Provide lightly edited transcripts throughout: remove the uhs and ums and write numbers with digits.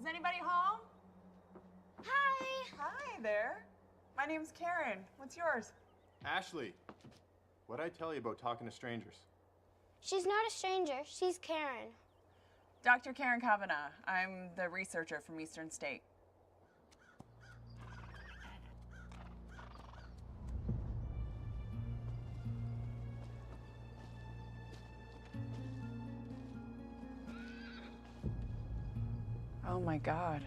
anybody home? Hi. Hi there. My name's Karen. What's yours? Ashley, what'd I tell you about talking to strangers? She's not a stranger. She's Karen. Dr. Karen Kavanagh. I'm the researcher from Eastern State. Oh my God.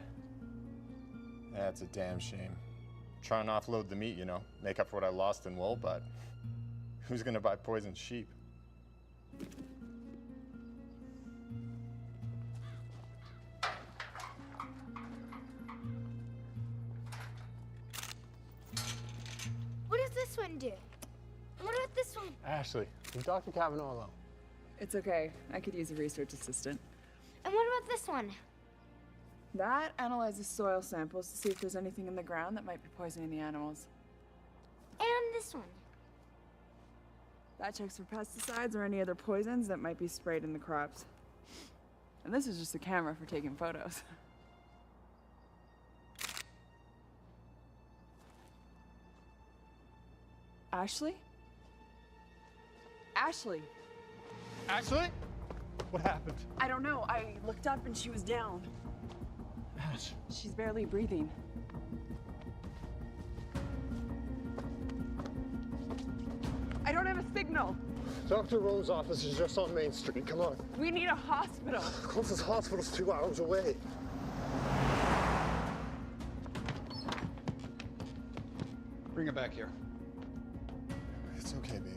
That's a damn shame. Trying to offload the meat, you know, make up for what I lost in wool, but who's gonna buy poisoned sheep? What does this one do? And what about this one? Ashley, leave Dr. Kavanaugh alone. It's okay. I could use a research assistant. And what about this one? That analyzes soil samples to see if there's anything in the ground that might be poisoning the animals. And this one? That checks for pesticides or any other poisons that might be sprayed in the crops. And this is just a camera for taking photos. Ashley? Ashley? Ashley? What happened? I don't know. I looked up and she was down. Ash. She's barely breathing. I don't have a signal. Dr. Rowe's office is just on Main Street. Come on. We need a hospital. The closest hospital's 2 hours away. Bring her back here. It's okay, baby.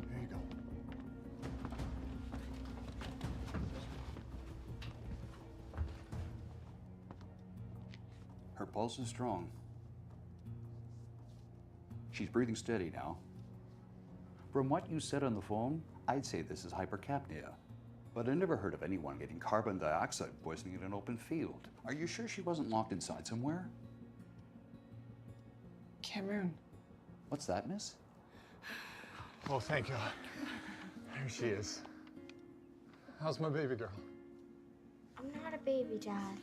Here you go. Her pulse is strong. She's breathing steady now. From what you said on the phone, I'd say this is hypercapnia. But I never heard of anyone getting carbon dioxide poisoning in an open field. Are you sure she wasn't locked inside somewhere? Cameroon. What's that, miss? Oh, thank God. There she is. How's my baby girl? I'm not a baby, Dad.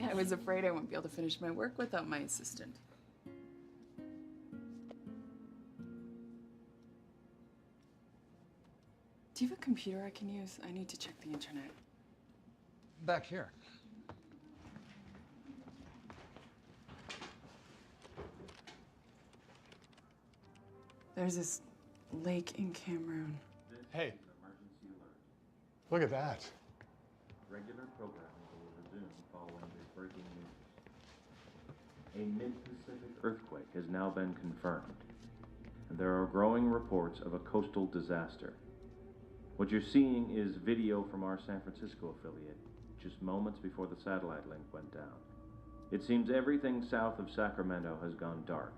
I was afraid I wouldn't be able to finish my work without my assistant. Do you have a computer I can use? I need to check the internet. Back here. There's this lake in Cameroon. Hey. Look at that. Regular programming will resume following this breaking news. A mid-Pacific earthquake has now been confirmed, and there are growing reports of a coastal disaster. What you're seeing is video from our San Francisco affiliate, just moments before the satellite link went down. It seems everything south of Sacramento has gone dark.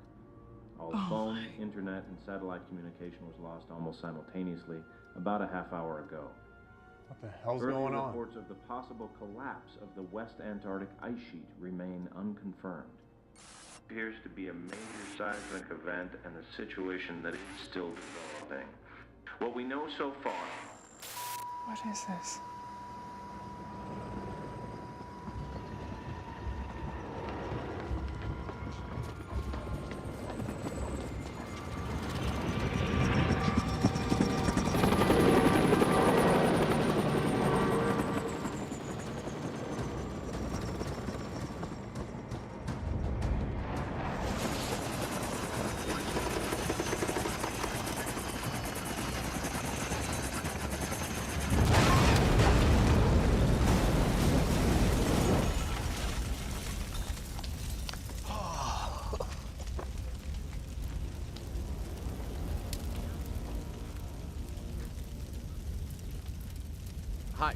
All phone, internet, and satellite communication was lost almost simultaneously about a half hour ago. What the hell's Early going on? reports of the possible collapse of the West Antarctic ice sheet remain unconfirmed. Appears to be a major seismic event and a situation that is still developing. What we know so far. What is this? Hi.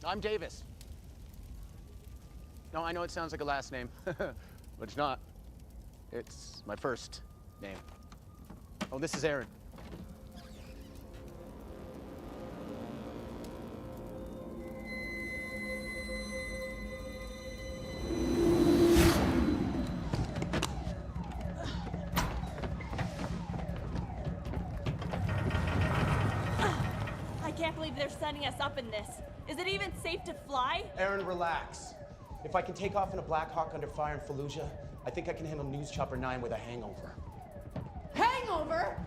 I'm Davis. No, I know it sounds like a last name, but it's not. It's my first name. Oh, this is Aaron. believe they're setting us up in this. Is it even safe to fly? Aaron, relax. If I can take off in a Black Hawk under fire in Fallujah, I think I can handle News Chopper 9 with a hangover. Hangover?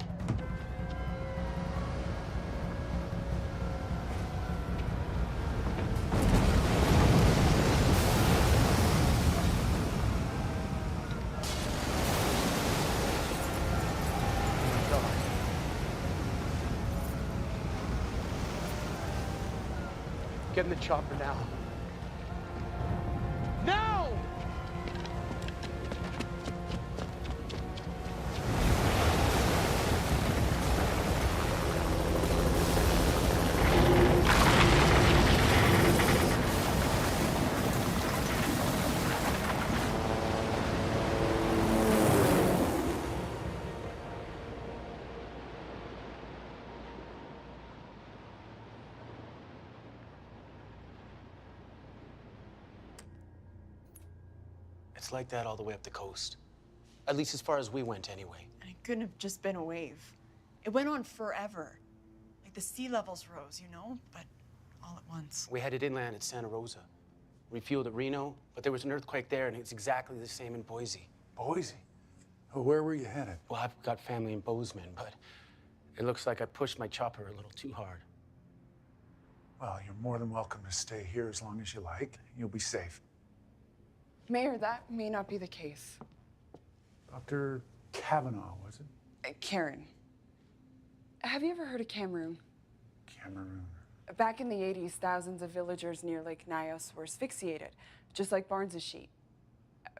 Get in the chopper now. Now! It's like that all the way up the coast. At least as far as we went, anyway. And it couldn't have just been a wave. It went on forever. Like the sea levels rose, you know, but all at once. We headed inland at Santa Rosa. Refueled at Reno, but there was an earthquake there, and it's exactly the same in Boise. Boise? Oh, where were you headed? Well, I've got family in Bozeman, but it looks like I pushed my chopper a little too hard. Well, you're more than welcome to stay here as long as you like. You'll be safe. Mayor, that may not be the case. Dr. Kavanaugh, was it? Karen. Have you ever heard of Cameroon? Cameroon. Back in the 80s, thousands of villagers near Lake Nyos were asphyxiated, just like Barnes's sheep.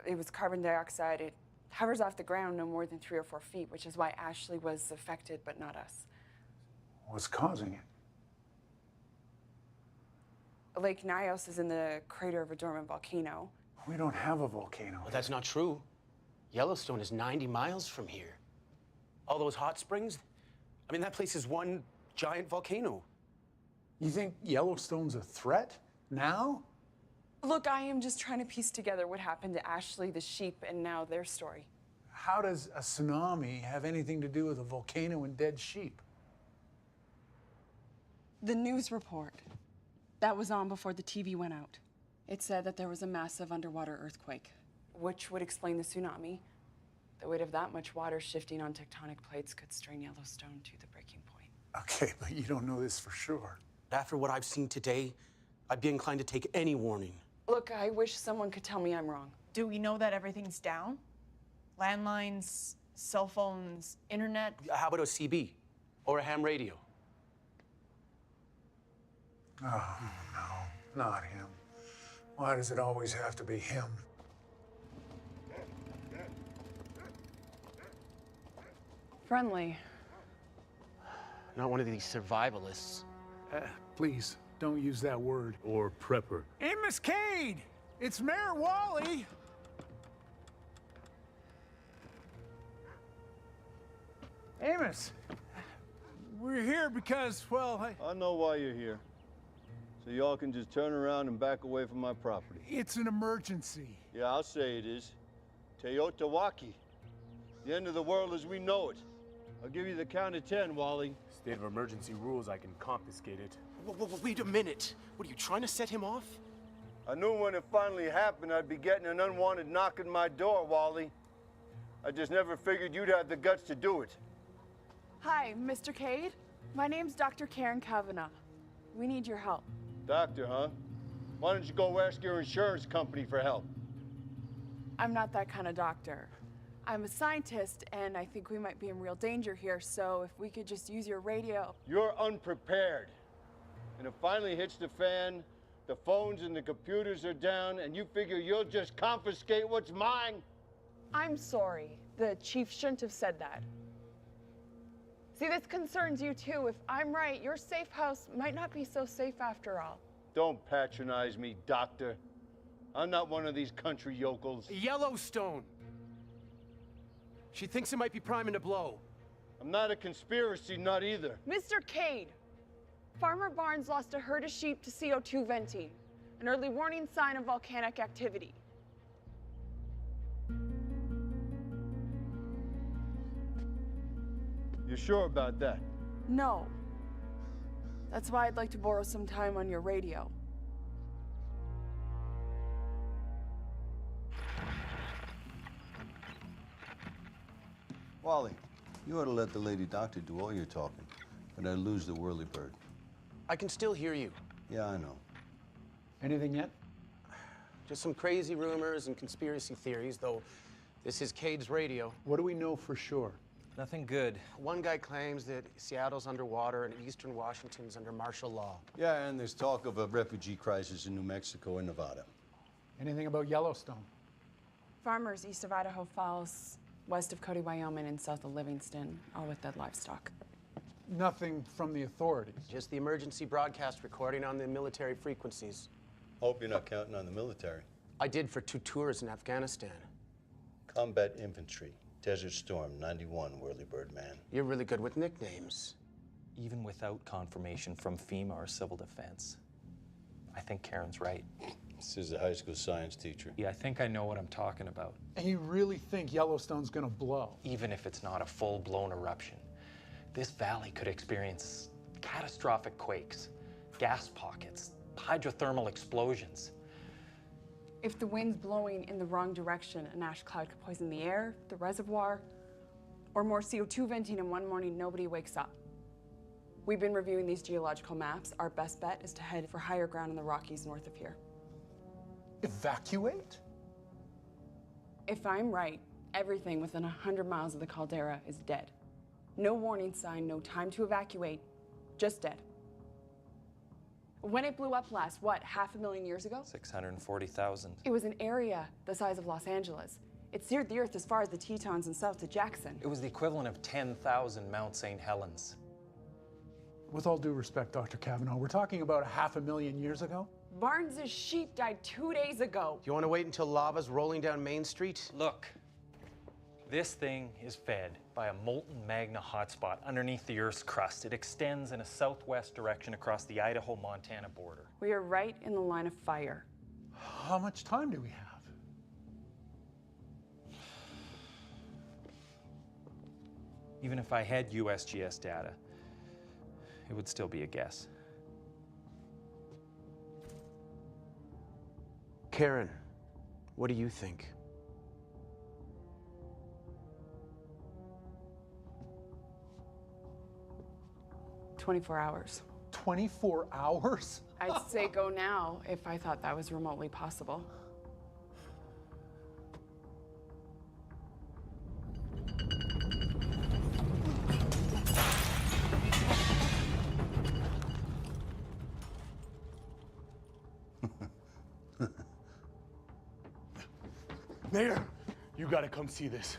It was carbon dioxide. It hovers off the ground no more than 3 or 4 feet, which is why Ashley was affected, but not us. What's causing it? Lake Nyos is in the crater of a dormant volcano. We don't have a volcano. Well, that's not true. Yellowstone is 90 miles from here. All those hot springs, I mean, that place is one giant volcano. You think Yellowstone's a threat now? Look, I am just trying to piece together what happened to Ashley, the sheep, and now their story. How does a tsunami have anything to do with a volcano and dead sheep? The news report that was on before the TV went out. It said that there was a massive underwater earthquake, which would explain the tsunami. The weight of that much water shifting on tectonic plates could strain Yellowstone to the breaking point. Okay, but you don't know this for sure. After what I've seen today, I'd be inclined to take any warning. Look, I wish someone could tell me I'm wrong. Do we know that everything's down? Landlines, cell phones, internet? How about a CB or a ham radio? Oh, no, not him. Why does it always have to be him? Friendly. Not one of these survivalists. Please, don't use that word. Or prepper. Hey, Miss Cade! It's Mayor Wally! Amos, we're here because, well, I know why you're here. So y'all can just turn around and back away from my property. it's an emergency. Yeah, I'll say it is. Teotawaki. The end of the world as we know it. I'll give you the count of 10, Wally. State of emergency rules, I can confiscate it. Wait a minute. What, are you trying to set him off? I knew when it finally happened I'd be getting an unwanted knock on my door, Wally. I just never figured you'd have the guts to do it. Hi, Mr. Cade. My name's Dr. Karen Kavanaugh. We need your help. Doctor, huh? Why don't you go ask your insurance company for help? I'm not that kind of doctor. I'm a scientist, and I think we might be in real danger here, so if we could just use your radio. You're unprepared. And it finally hits the fan, the phones and the computers are down, and you figure you'll just confiscate what's mine? I'm sorry. The chief shouldn't have said that. See, this concerns you too. If I'm right, your safe house might not be so safe after all. Don't patronize me, doctor. I'm not one of these country yokels. Yellowstone. She thinks it might be priming to blow. I'm not a conspiracy nut either. Mr. Cade, Farmer Barnes lost a herd of sheep to CO2 venting, an early warning sign of volcanic activity. You sure about that? No. That's why I'd like to borrow some time on your radio. Wally, you ought to let the lady doctor do all your talking, but I lose the whirlybird. I can still hear you. Yeah, I know. Anything yet? Just some crazy rumors and conspiracy theories, though this is Cade's radio. What do we know for sure? Nothing good. One guy claims that Seattle's underwater and eastern Washington's under martial law. Yeah, and there's talk of a refugee crisis in New Mexico and Nevada. Anything about Yellowstone? Farmers east of Idaho Falls, west of Cody, Wyoming, and south of Livingston, all with dead livestock. Nothing from the authorities. Just the emergency broadcast recording on the military frequencies. Hope you're not counting on the military. I did for 2 tours in Afghanistan. Combat infantry, Desert Storm, 91, Whirlybird man. You're really good with nicknames. Even without confirmation from FEMA or civil defense, I think Karen's right. This is a high school science teacher. Yeah, I think I know what I'm talking about. And you really think Yellowstone's gonna blow? Even if it's not a full-blown eruption, this valley could experience catastrophic quakes, gas pockets, hydrothermal explosions. If the wind's blowing in the wrong direction, an ash cloud could poison the air, the reservoir, or more CO2 venting, and one morning nobody wakes up. We've been reviewing these geological maps. Our best bet is to head for higher ground in the Rockies north of here. Evacuate? If I'm right, everything within 100 miles of the caldera is dead. No warning sign, no time to evacuate, just dead. When it blew up last, what, 500,000 years ago? 640,000. It was an area the size of Los Angeles. It seared the earth as far as the Tetons and south to Jackson. It was the equivalent of 10,000 Mount St. Helens. With all due respect, Dr. Kavanaugh, we're talking about 500,000 years ago? Barnes's sheep died 2 days ago. Do you want to wait until lava's rolling down Main Street? Look, this thing is fed by a molten magma hotspot underneath the Earth's crust. It extends in a southwest direction across the Idaho-Montana border. We are right in the line of fire. How much time do we have? Even if I had USGS data, it would still be a guess. Karen, what do you think? "24 hours. 24 hours? I'd say go now if I thought that was remotely possible. Mayor, you gotta come see this.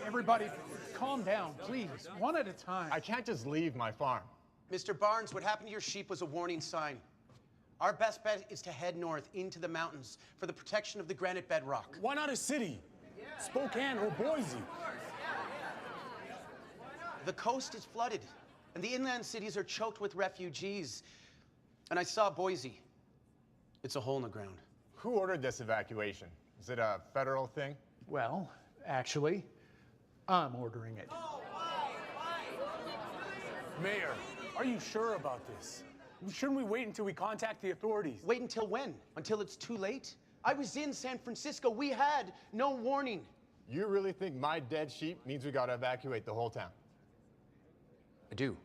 Everybody, calm down, please. One at a time. I can't just leave my farm. Mr. Barnes, what happened to your sheep was a warning sign. Our best bet is to head north into the mountains for the protection of the granite bedrock. Why not a city? Spokane or Boise? The coast is flooded, and the inland cities are choked with refugees. And I saw Boise. It's a hole in the ground. Who ordered this evacuation? Is it a federal thing? Well, actually, I'm ordering it. Mayor, are you sure about this? Shouldn't we wait until we contact the authorities? Wait until when? Until it's too late? I was in San Francisco. We had no warning. You really think my dead sheep means we gotta evacuate the whole town? I do.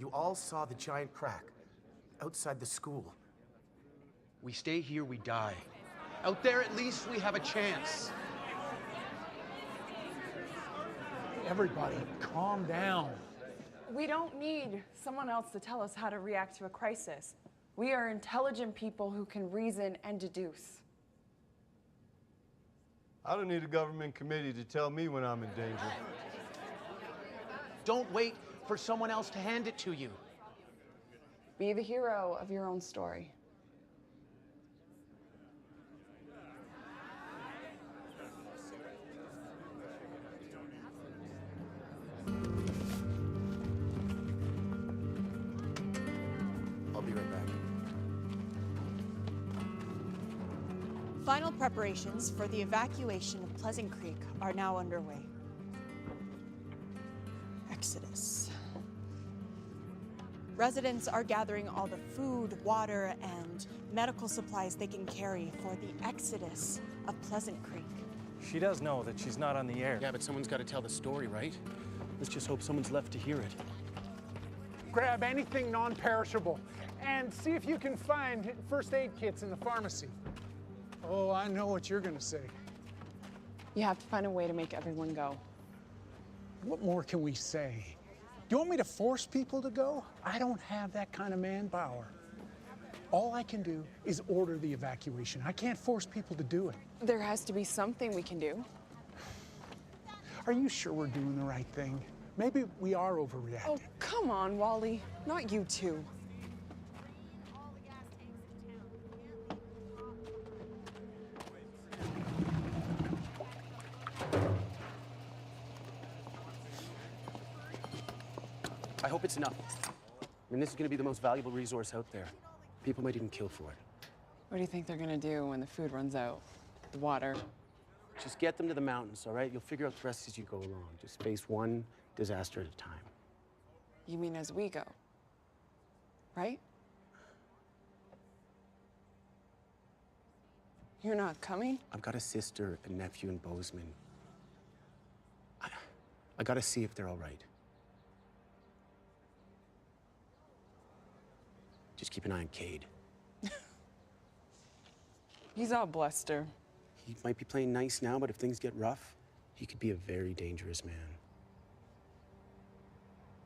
You all saw the giant crack outside the school. We stay here, we die. Out there, at least we have a chance. Everybody, calm down. We don't need someone else to tell us how to react to a crisis. We are intelligent people who can reason and deduce. I don't need a government committee to tell me when I'm in danger. Don't wait for someone else to hand it to you. Be the hero of your own story. I'll be right back. Final preparations for the evacuation of Pleasant Creek are now underway. Exodus. Residents are gathering all the food, water, and medical supplies they can carry for the exodus of Pleasant Creek. She does know that she's not on the air. Yeah, but someone's got to tell the story, right? Let's just hope someone's left to hear it. Grab anything non-perishable and see if you can find first aid kits in the pharmacy. Oh, I know what you're gonna say. You have to find a way to make everyone go. What more can we say? Do you want me to force people to go? I don't have that kind of manpower. All I can do is order the evacuation. I can't force people to do it. There has to be something we can do. Are you sure we're doing the right thing? Maybe we are overreacting. Oh, come on, Wally. Not you two. I hope it's enough. I mean, this is gonna be the most valuable resource out there. People might even kill for it. What do you think they're gonna do when the food runs out? The water? Just get them to the mountains, all right? You'll figure out the rest as you go along. Just face one disaster at a time. You mean as we go? Right? You're not coming? I've got a sister and nephew in Bozeman. I gotta see if they're all right. Just keep an eye on Cade. He's all bluster. He might be playing nice now, but if things get rough, he could be a very dangerous man.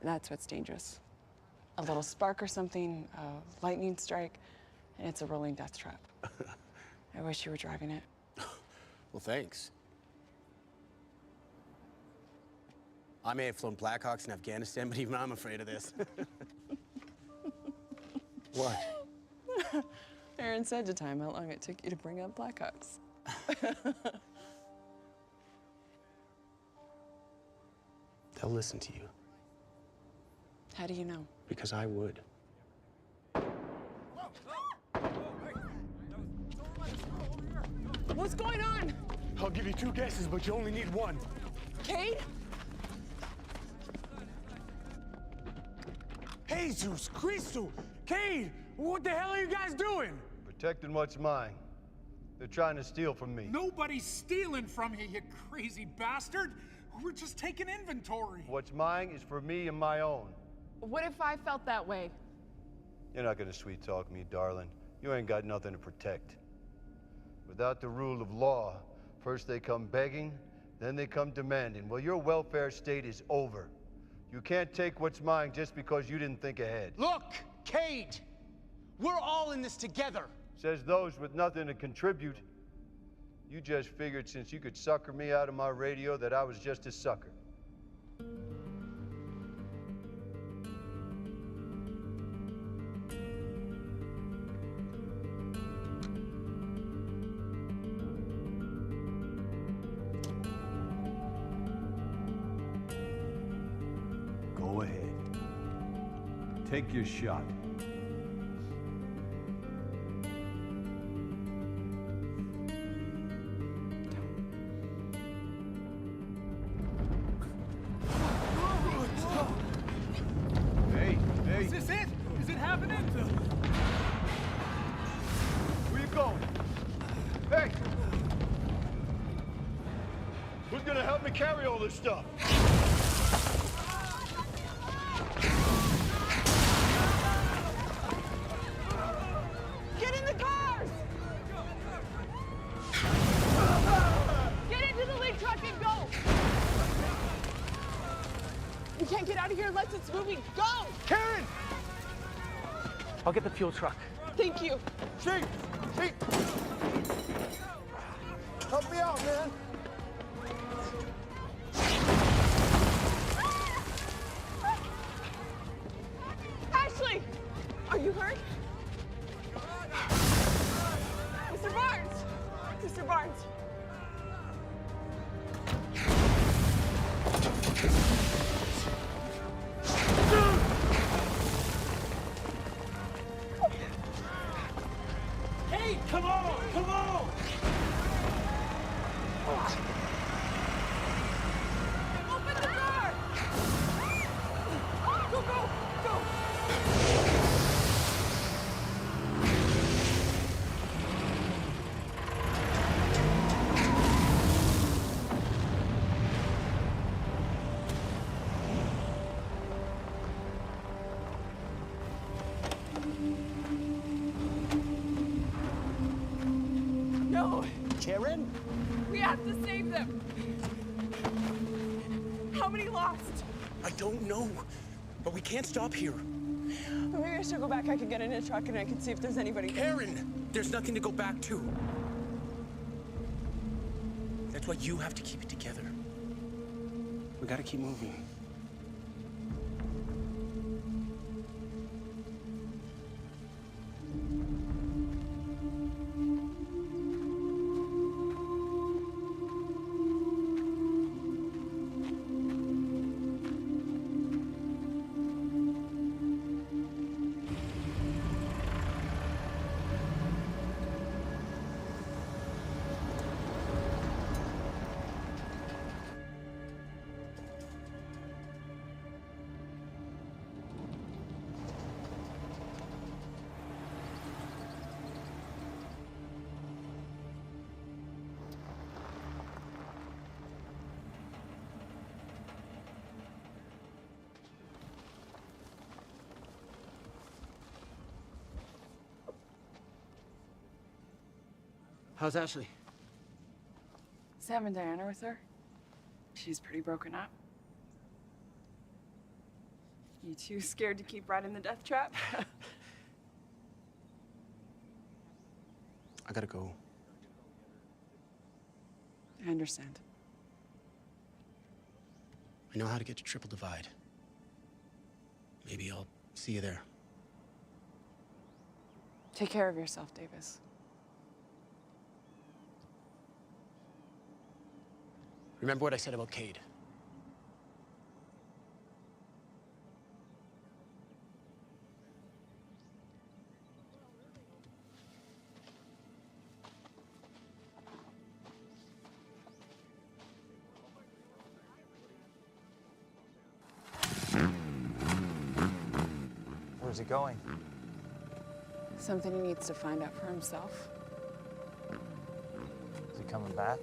That's what's dangerous. A little spark or something, a lightning strike, and it's a rolling death trap. I wish you were driving it. Well, thanks. I may have flown Blackhawks in Afghanistan, but even I'm afraid of this. What? Aaron said to time how long it took you to bring up Blackhawks. They'll listen to you. How do you know? Because I would. What's going on? I'll give you 2 guesses, but you only need 1. Cade? Jesus Christo! Cade! What the hell are you guys doing? Protecting what's mine. They're trying to steal from me. Nobody's stealing from you, you crazy bastard! We're just taking inventory. What's mine is for me and my own. What if I felt that way? You're not gonna sweet talk me, darling. You ain't got nothing to protect. Without the rule of law, first they come begging, then they come demanding. Well, your welfare state is over. You can't take what's mine just because you didn't think ahead. Look, Cade! We're all in this together. Says those with nothing to contribute. You just figured since you could sucker me out of my radio that I was just a sucker. Go ahead. Take your shot. Hey. Is this it? Is it happening? Where you going? Hey! Who's gonna help me carry all this stuff? Get in the cars! Get into the lead truck and go! You can't get out of here unless it's moving. Go! Karen! I'll get the fuel truck. Thank you. Chief! Help me out, man! Hey, come on! Come on! Open the door! Go, go, go! No! Karen? We have to save them! How many lost? I don't know, but we can't stop here. Maybe I should go back. I could get in a truck and I could see if there's anybody. Karen, there's nothing to go back to. That's why you have to keep it together. We gotta keep moving. How's Ashley? Sam and Diana with her. She's pretty broken up. You too scared to keep riding the death trap? I gotta go. I understand. I know how to get to Triple Divide. Maybe I'll see you there. Take care of yourself, Davis. Remember what I said about Cade? Where's he going? Something he needs to find out for himself. Is he coming back?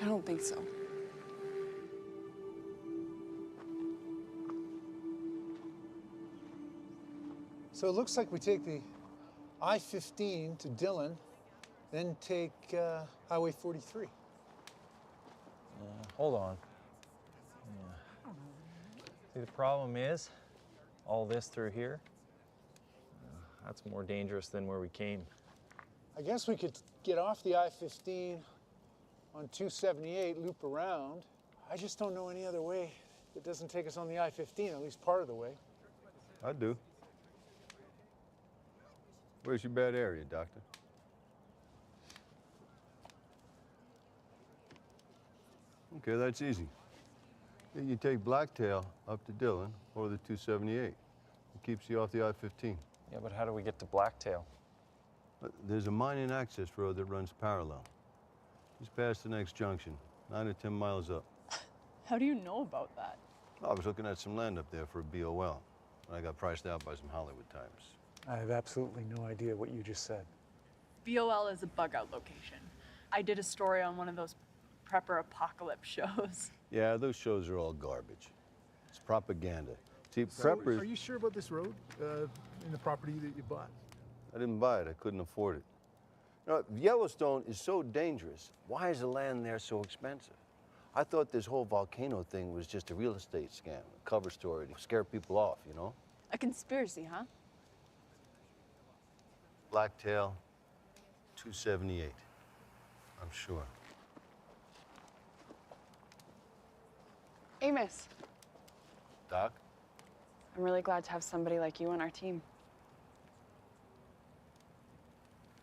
I don't think so. So it looks like we take the I-15 to Dillon, then take Highway 43. Hold on. See, the problem is, all this through here, that's more dangerous than where we came. I guess we could get off the I-15 on 278, loop around. I just don't know any other way that doesn't take us on the I-15, at least part of the way. I do. Where's your bad area, Doctor? Okay, that's easy. Then you take Blacktail up to Dillon or the 278. It keeps you off the I-15. Yeah, but how do we get to Blacktail? There's a mining access road that runs parallel. Just past the next junction, 9 or 10 miles up. How do you know about that? I was looking at some land up there for a BOL, and I got priced out by some Hollywood types. I have absolutely no idea what you just said. BOL is a bug-out location. I did a story on one of those prepper apocalypse shows. Yeah, those shows are all garbage. It's propaganda. See, So, preppers... are you sure about this road in the property that you bought? I didn't buy it. I couldn't afford it. You know, Yellowstone is so dangerous. Why is the land there so expensive? I thought this whole volcano thing was just a real estate scam, a cover story to scare people off, you know? A conspiracy, huh? Blacktail, 278. I'm sure. Amos, Doc? I'm really glad to have somebody like you on our team.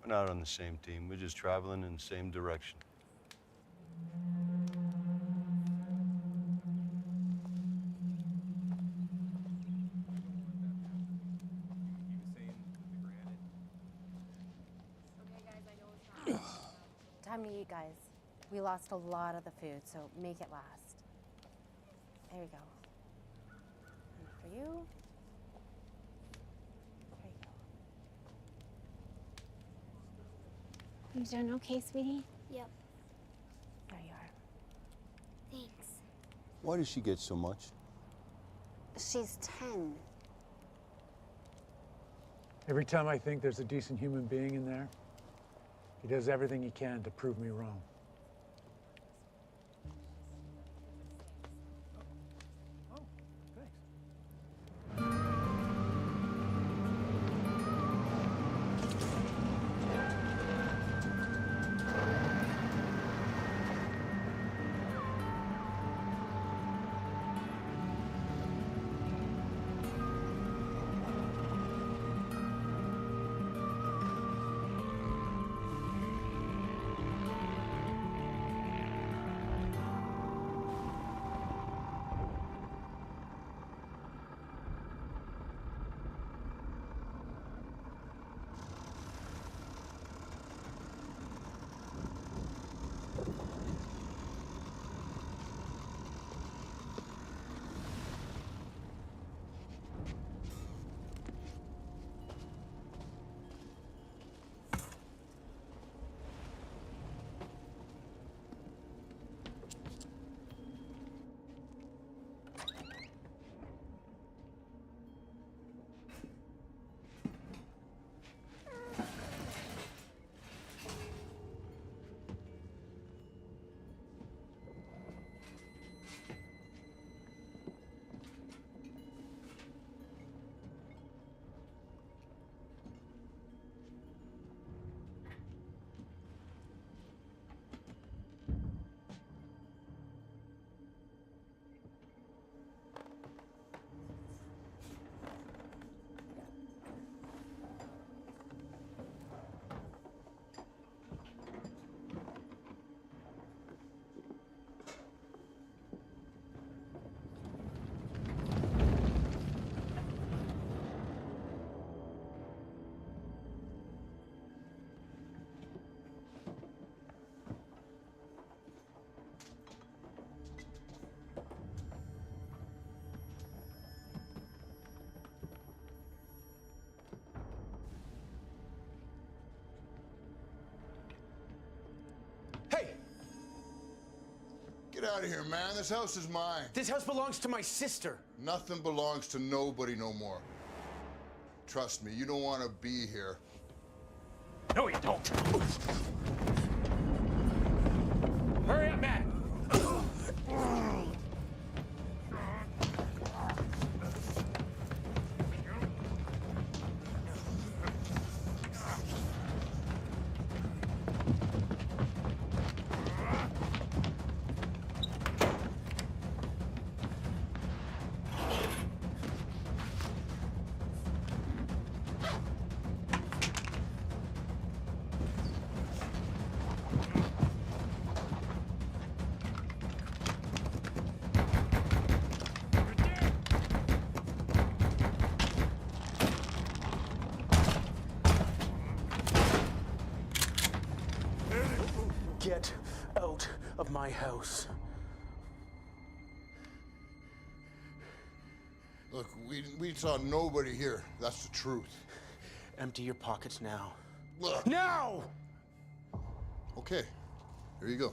We're not on the same team. We're just traveling in the same direction. Time to eat, guys. We lost a lot of the food, so make it last. There you go. And for you. There you go. You doing okay, sweetie? Yep. There you are. Thanks. Why does she get so much? She's 10. Every time I think there's a decent human being in there, he does everything he can to prove me wrong. Get out of here, man. This house is mine. This house belongs to my sister. Nothing belongs to nobody no more. Trust me, you don't want to be here. No, you don't. Hurry up, Matt. Get out of my house. Look, we saw nobody here. That's the truth. Empty your pockets now. Look. Now! Okay, here you go.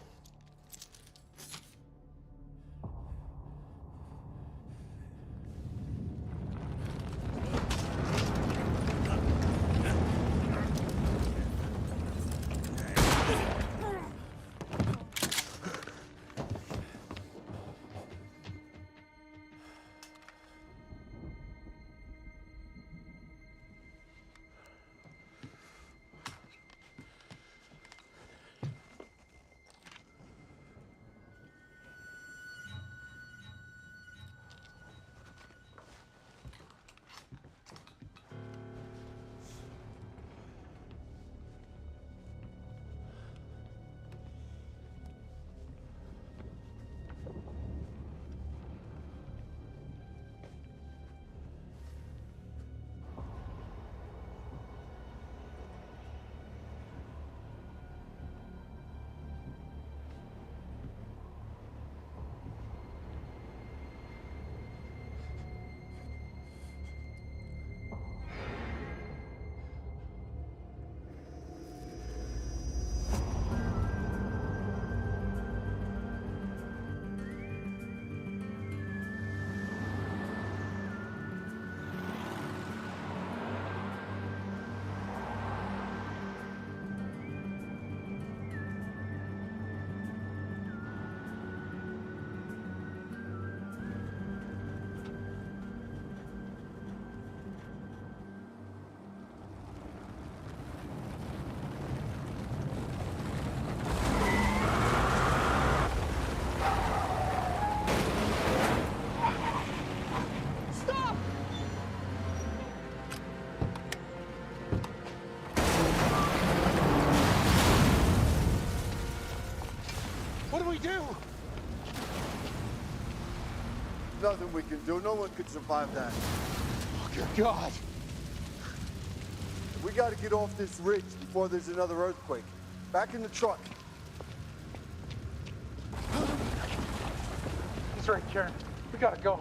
do? Nothing we can do. No one could survive that. Oh, dear God. We got to get off this ridge before there's another earthquake. Back in the truck. He's right, Karen. We gotta go.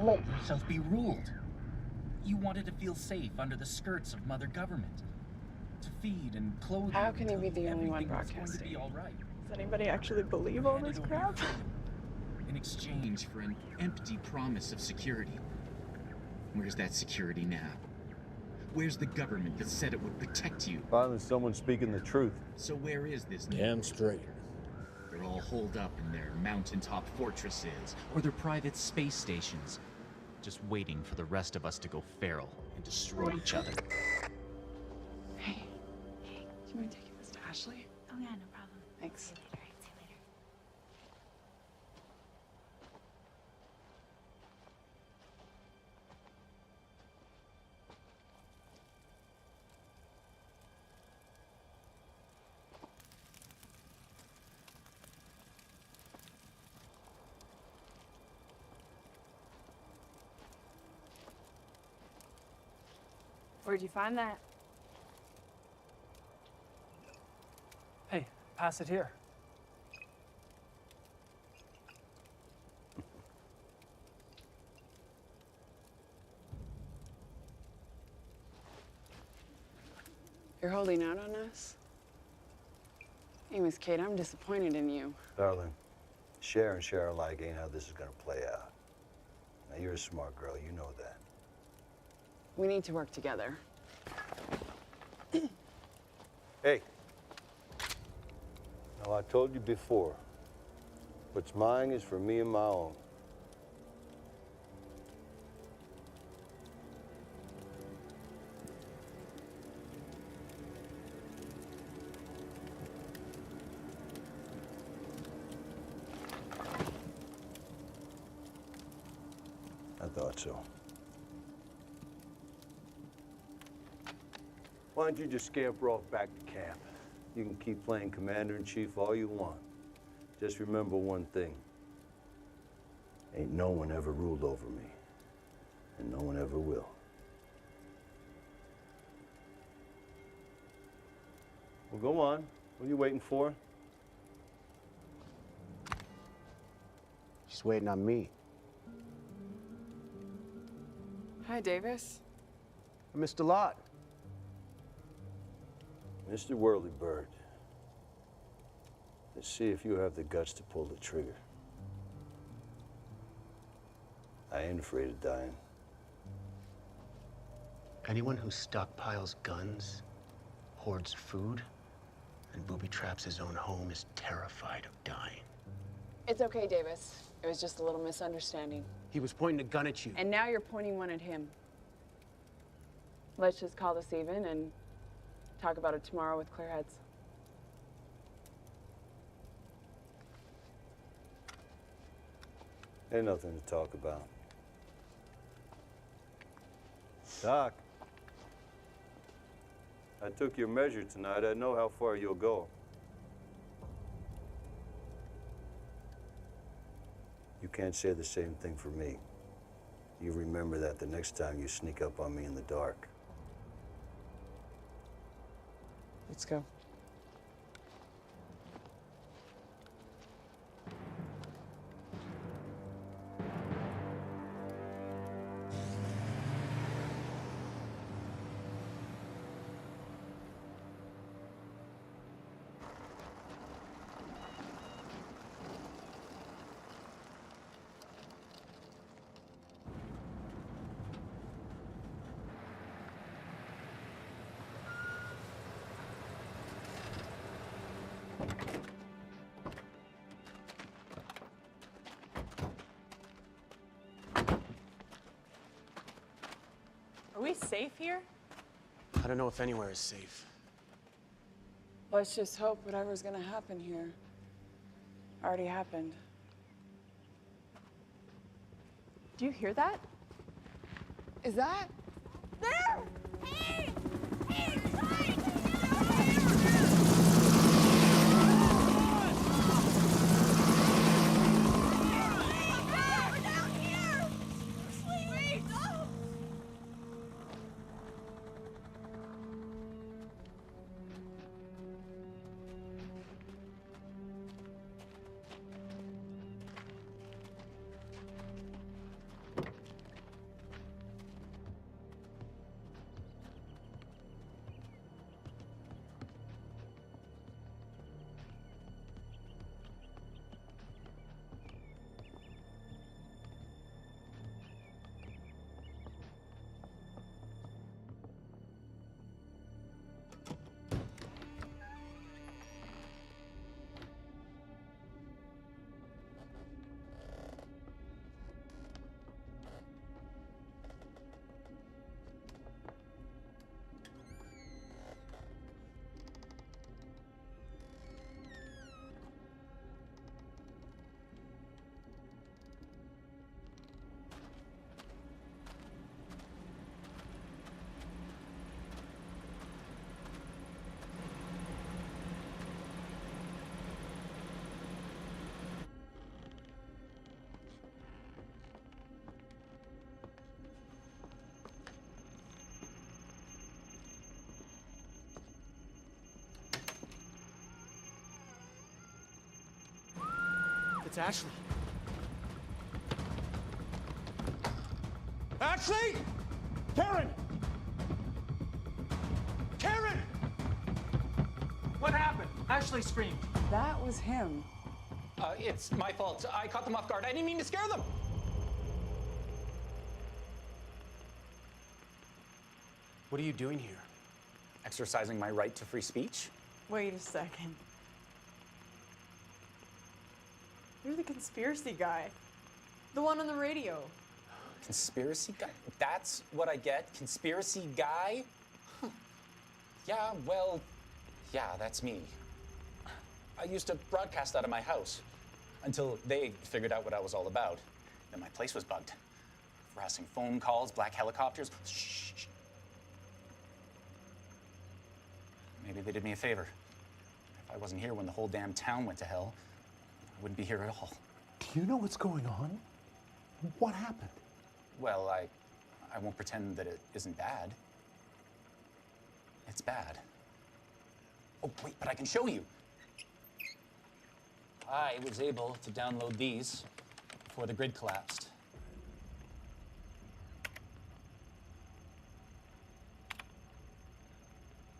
Let yourself be ruled. You wanted to feel safe under the skirts of Mother Government. To feed and clothe How you can you be until the only one everything was going to broadcasting? be all right. Does anybody actually believe all this crap? In exchange for an empty promise of security. Where's that security now? Where's the government that said it would protect you? Finally, someone speaking the truth. So where is this? Damn straight. They're all holed up in their mountaintop fortresses or their private space stations, just waiting for the rest of us to go feral and destroy each other. Hey, do you mind taking this to Ashley? Oh yeah, no problem. Thanks. See you later. Where'd you find that? Hey, pass it here. You're holding out on us? Hey, Miss Kate, I'm disappointed in you. Darling, share and share alike ain't how this is gonna play out. Now, you're a smart girl, you know that. We need to work together. Hey. Now, I told you before, what's mine is for me and my own. I thought so. Why don't you just scamper off back to camp? You can keep playing Commander-in-Chief all you want. Just remember one thing. Ain't no one ever ruled over me. And no one ever will. Well, go on. What are you waiting for? She's waiting on me. Hi, Davis. I missed a lot. Mr. Whirlybird, let's see if you have the guts to pull the trigger. I ain't afraid of dying. Anyone who stockpiles guns, hoards food, and booby traps his own home is terrified of dying. It's okay, Davis. It was just a little misunderstanding. He was pointing a gun at you. And now you're pointing one at him. Let's just call this even and talk about it tomorrow with clear heads. Ain't nothing to talk about. Doc, I took your measure tonight. I know how far you'll go. can't say the same thing for me. You remember that the next time you sneak up on me in the dark. Let's go. Are we safe here? I don't know if anywhere is safe. Let's just hope whatever's gonna happen here already happened. Do you hear that? Is that? There! Hey! Hey, It's Ashley. Ashley! Karen! Karen! What happened? Ashley screamed. That was him. It's my fault. I caught them off guard. I didn't mean to scare them. What are you doing here? Exercising my right to free speech? Wait a second. You're the conspiracy guy. The one on the radio. Conspiracy guy? That's what I get? Conspiracy guy? Huh. Yeah, well, yeah, that's me. I used to broadcast out of my house until they figured out what I was all about. Then my place was bugged. Harassing phone calls, black helicopters. Shh. Maybe they did me a favor. If I wasn't here when the whole damn town went to hell, I wouldn't be here at all. Do you know what's going on? What happened? Well, I won't pretend that it isn't bad. It's bad. Oh, wait, but I can show you. I was able to download these before the grid collapsed.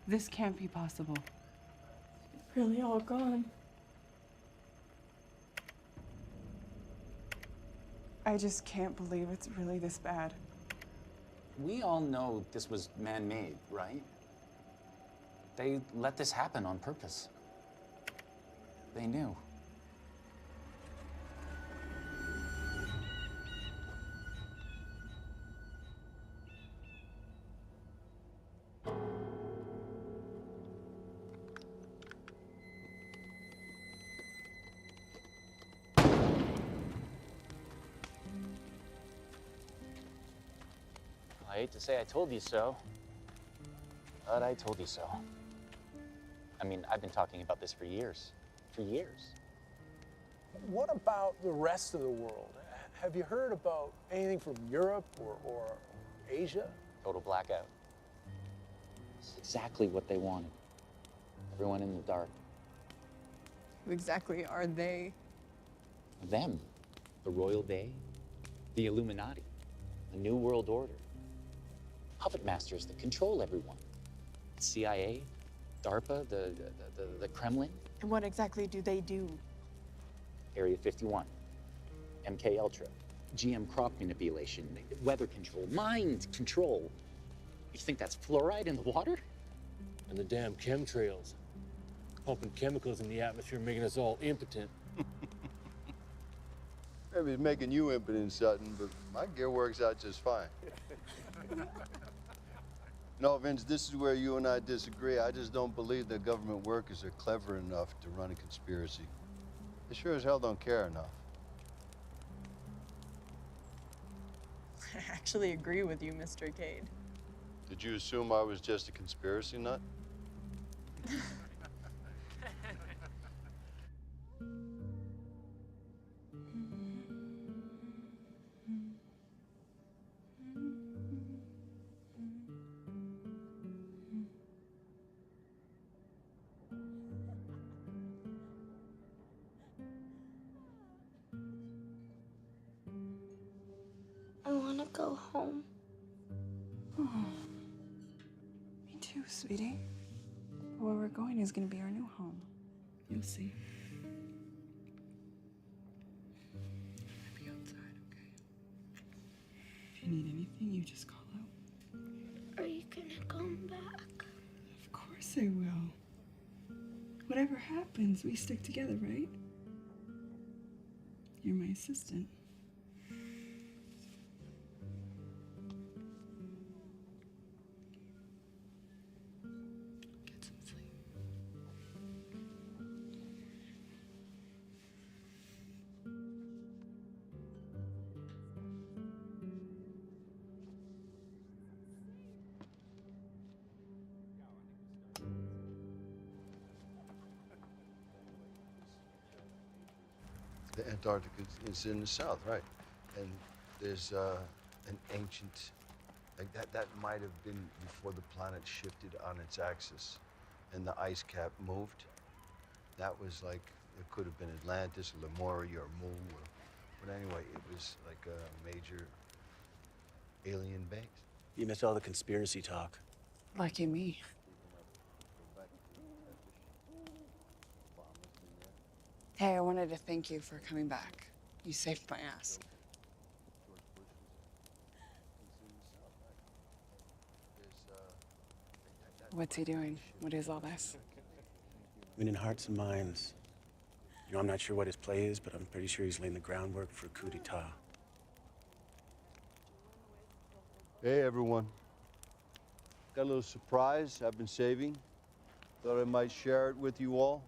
This can't be possible. Really all gone. I just can't believe it's really this bad. We all know this was man-made, right? They let this happen on purpose. They knew. I hate to say I told you so, but I told you so. I mean, I've been talking about this for years. For years. What about the rest of the world? have you heard about anything from Europe or Asia? Total blackout. It's exactly what they wanted. Everyone in the dark. Who exactly are they? Them. The Royal Bay, the Illuminati, the New World Order. Puppet masters that control everyone. CIA, DARPA, the Kremlin. And what exactly do they do? Area 51, MK Ultra, GM crop manipulation, weather control, mind control. You think that's fluoride in the water? And the damn chemtrails. Pumping chemicals in the atmosphere, making us all impotent. Maybe it's making you impotent, Sutton, but my gear works out just fine. No, Vince, this is where you and I disagree. I just don't believe that government workers are clever enough to run a conspiracy. They sure as hell don't care enough. I actually agree with you, Mr. Cade. Did you assume I was just a conspiracy nut? I want to go home. Oh, me too, sweetie. But where we're going is going to be our new home. You'll see. I'll be outside, okay? If you need anything, you just call out. Are you gonna come back? Of course I will. Whatever happens, we stick together, right? You're my assistant. The Antarctica is in the south, right? And there's an ancient, like that might have been before the planet shifted on its axis and the ice cap moved. That was like, it could have been Atlantis or Lemuria or Mu, but anyway, it was like a major alien base. You missed all the conspiracy talk. Lucky me. Hey, I wanted to thank you for coming back. You saved my ass. What's he doing? What is all this? Winning hearts and minds. You know, I'm not sure what his play is, but I'm pretty sure he's laying the groundwork for a coup d'etat. Hey, everyone. Got a little surprise I've been saving. Thought I might share it with you all.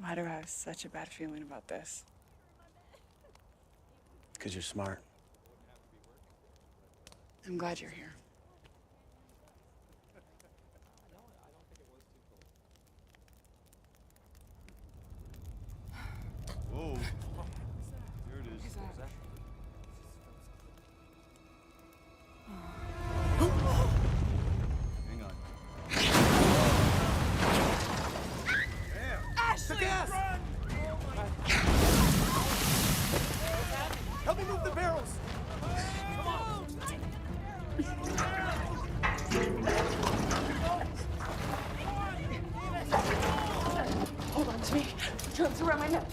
Why do I have such a bad feeling about this? Because you're smart. I'm glad you're here. Whoa. There it is. Hang on. Ashley, run! Help me move the barrels! Come on! Hold on to me. Drugs around my neck.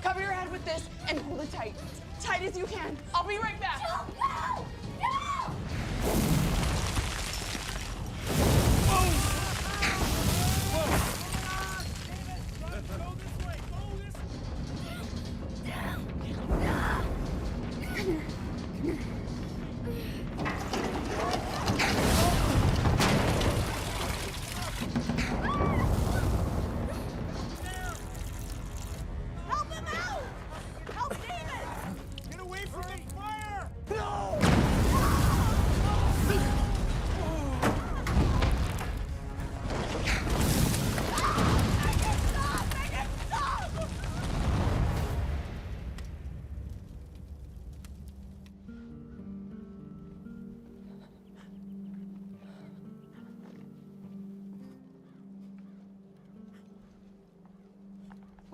Cover your head with this and hold it tight. Tight as you can. I'll be right back. No! No! Help him out! Help David! Get away from the fire! No!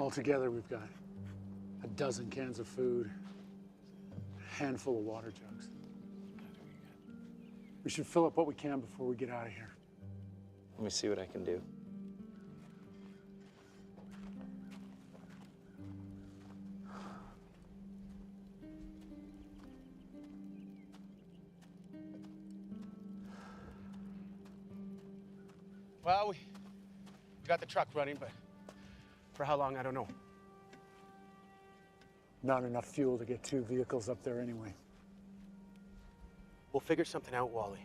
Altogether, we've got a dozen cans of food, a handful of water jugs. We should fill up what we can before we get out of here. Let me see what I can do. Well, we got the truck running, but for how long, I don't know. Not enough fuel to get 2 vehicles up there anyway. We'll figure something out, Wally.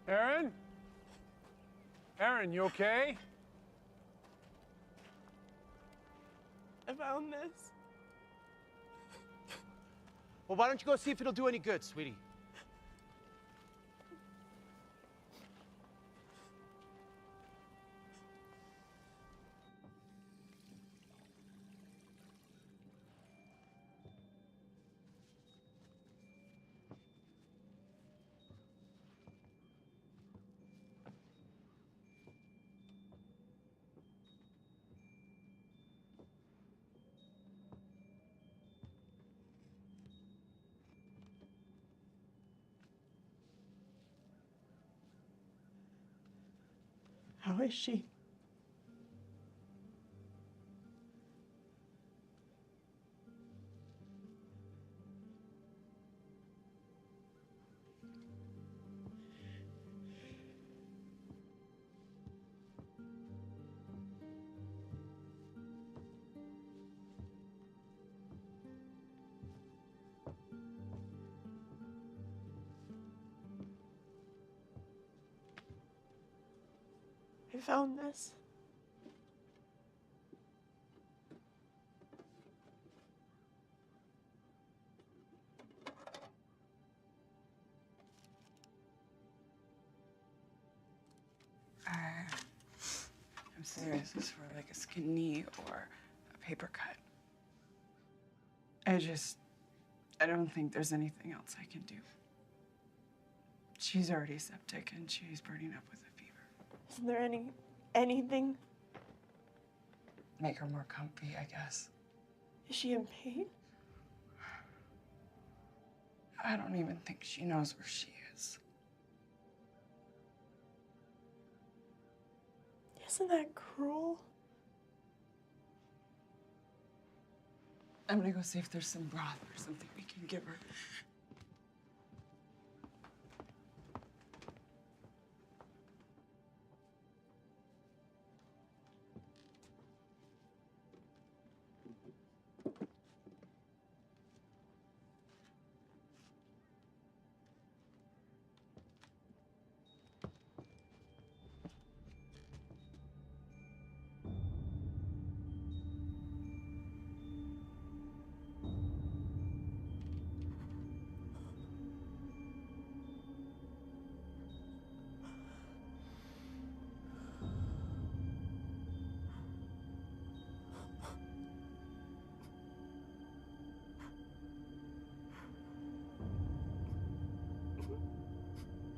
Aaron? Aaron, you okay? I found this. Well, why don't you go see if it'll do any good, sweetie? How is she? I found this. I'm serious. It's for like a skin knee or a paper cut. I don't think there's anything else I can do. She's already septic and she's burning up with a fever. Isn't there anything? Make her more comfy, I guess. Is she in pain? I don't even think she knows where she is. Isn't that cruel? I'm gonna go see if there's some broth or something we can give her.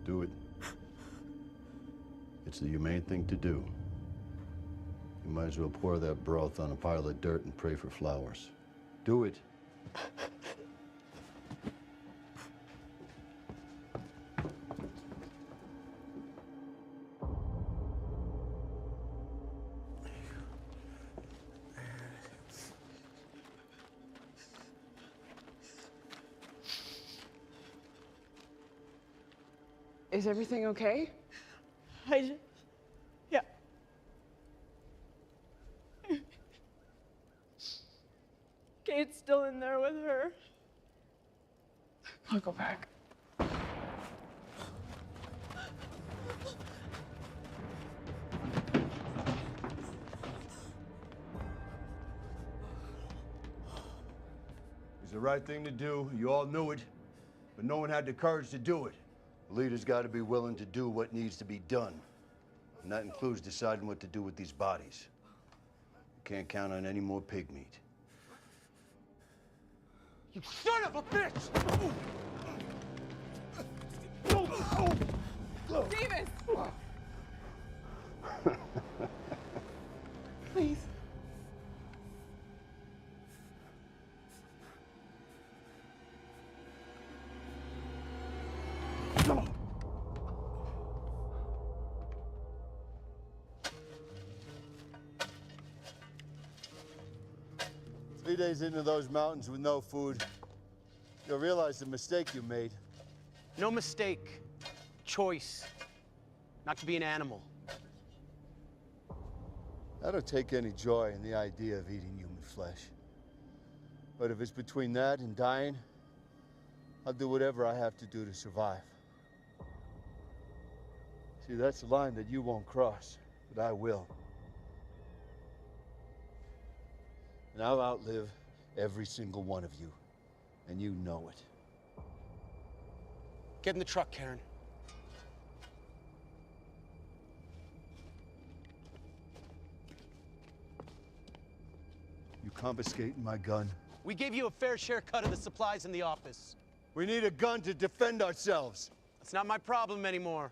Do it. It's the humane thing to do. You might as well pour that broth on a pile of dirt and pray for flowers. Do it. Is everything okay? Yeah. Kate's still in there with her. I'll go back. It's the right thing to do. You all knew it, but no one had the courage to do it. The leader's got to be willing to do what needs to be done. And that includes deciding what to do with these bodies. You can't count on any more pig meat. You son of a bitch! Davis! Please. 3 days into those mountains with no food, you'll realize the mistake you made. No mistake. Choice. Not to be an animal. I don't take any joy in the idea of eating human flesh. But if it's between that and dying, I'll do whatever I have to do to survive. See, that's the line that you won't cross, but I will. And I'll outlive every single one of you, and you know it. Get in the truck, Karen. You confiscating my gun? We gave you a fair share cut of the supplies in the office. We need a gun to defend ourselves. That's not my problem anymore.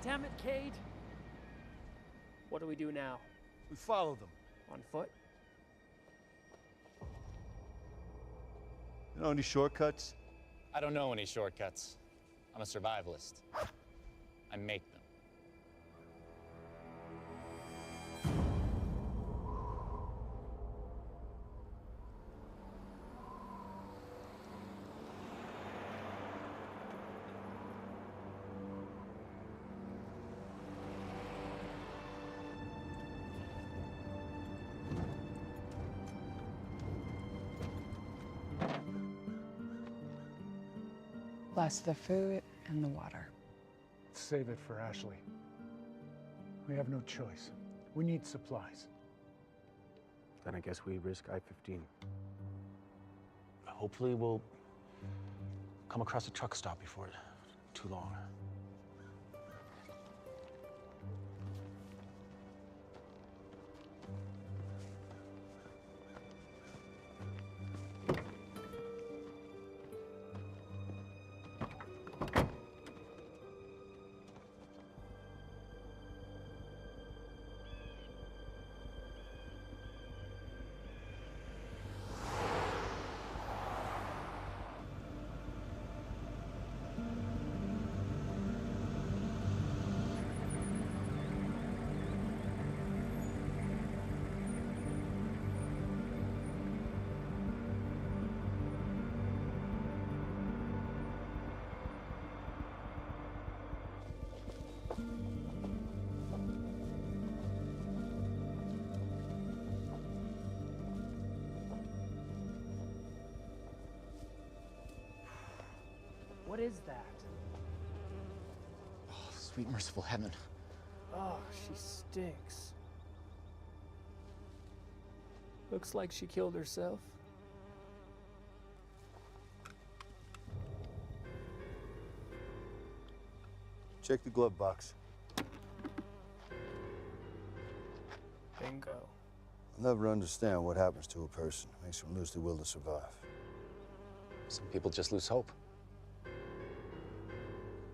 Damn it, Cade. What do we do now? We follow them. On foot? You know any shortcuts? I don't know any shortcuts. I'm a survivalist. I make them. Plus the food and the water. Save it for Ashley. We have no choice. We need supplies. Then I guess we risk I-15. Hopefully we'll come across a truck stop before too long. What is that? Oh, sweet merciful heaven. Oh, she stinks. Looks like she killed herself. Check the glove box. Bingo. I'll never understand what happens to a person. Makes them lose the will to survive. Some people just lose hope.